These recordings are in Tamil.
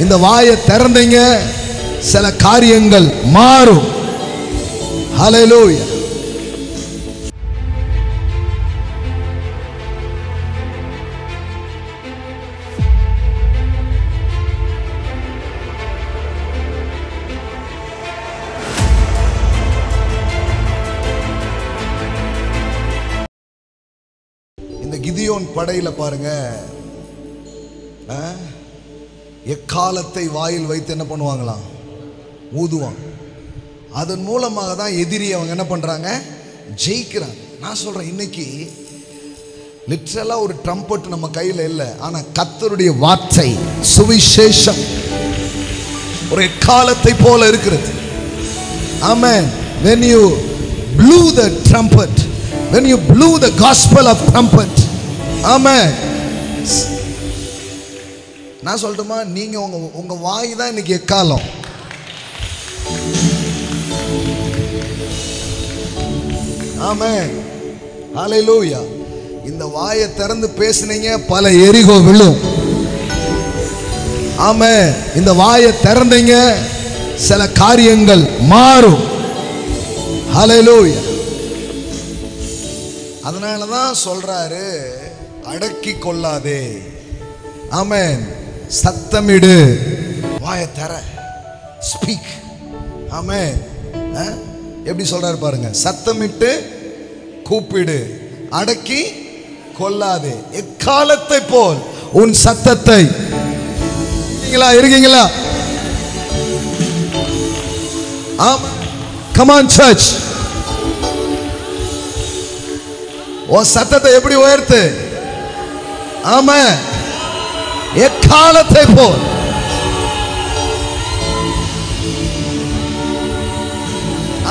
இந்த வாயை திறந்தீங்க, சில காரியங்கள் மாறும். ஹல்லேலூயா. இந்த கிதியோன் படையில பாருங்க, எக்காலத்தை வாயில் வைத்து என்ன பண்ணுவாங்களாம்? ஊதுவாங்க. அதன் மூலமாக தான் எதிரி அவங்க என்ன பண்றாங்க? ஜெயிக்கிறாங்க. நான் சொல்றேன், இன்னைக்கு லிட்டரலா ஒரு ட்ரம்பட் நம்ம கையில இல்லை, ஆனா கர்த்தருடைய வார்த்தை சுவிசேஷம் ஒரு எக்காலத்தை போல இருக்கிறது. ஆமென். when you blew the trumpet, when you blew the gospel of trumpet, amen. நான் சொல்லட்டுமா, நீங்க உங்க வாய் தான் இன்னைக்கு எக்காலம். ஆமென். ஹல்லேலூயா. இந்த வாயை திறந்து பேசுனீங்க, பல எரிகோ விழும். ஆமென். இந்த வாயை திறந்தீங்க, சில காரியங்கள் மாறும். ஹல்லேலூயா. அதனாலதான் சொல்றாரு, அடக்கி கொள்ளாதே. ஆமென். சத்தமிடு, வாயை தர, ஸ்பீக். ஆமென். எப்படி சொல்றாரு பாருங்க, சத்தமிட்டு கூப்பிடு, அடக்கி கொள்ளாதே. எக்காலத்தை போல் உன் சத்தத்தை. இருக்கீங்களா? ஆமா. come on church. உன் சத்தத்தை எப்படி உயர்த்து? ஆமென். எக்காலத்தை போல்.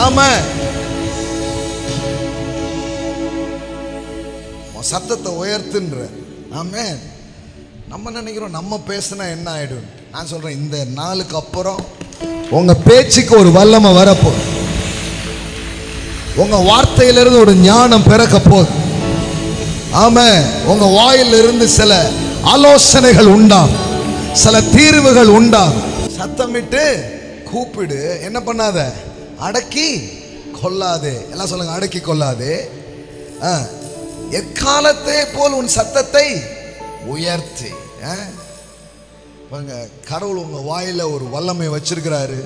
ஆமென். உன் சத்தத்தை உயர்த்துன்ற. ஆமென். நம்ம நினைக்கிறோம் நம்ம பேசினா என்ன ஆயிடும். நான் சொல்றேன், இந்த நாளுக்கு அப்புறம் உங்க பேச்சுக்கு ஒரு வல்லமை வரப்போ, உங்க வார்த்தையிலிருந்து ஒரு ஞானம் பிறக்க போகுது. ஆமென். உங்க வாயிலிருந்து சில ஆலோசனைகள் உண்டாகும், சில தீர்வுகள் உண்டாகும். சத்தமிட்டு கூப்பிடு, என்ன பண்ணாத? அடக்கி கொள்ளாதே. எல்லாம் சொல்லுங்க, அடக்கி கொள்ளாதே. எக்காலத்தை போல் உன் சத்தத்தை உயர்த்தி. கடவுள் உங்க வாயில ஒரு வல்லமை வச்சிருக்கிறாரு.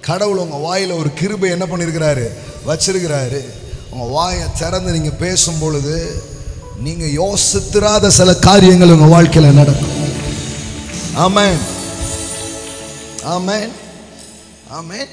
கடவுள் உங்க வாயில ஒரு கிருபை என்ன பண்ணிருக்கிறாரு? வச்சிருக்கிறாரு. உங்க வாயை திறந்து நீங்க பேசும் பொழுது நீங்க யோசித்திராத சில காரியங்கள் உங்க வாழ்க்கையில நடக்கும். ஆமென். ஆமென். ஆமென்.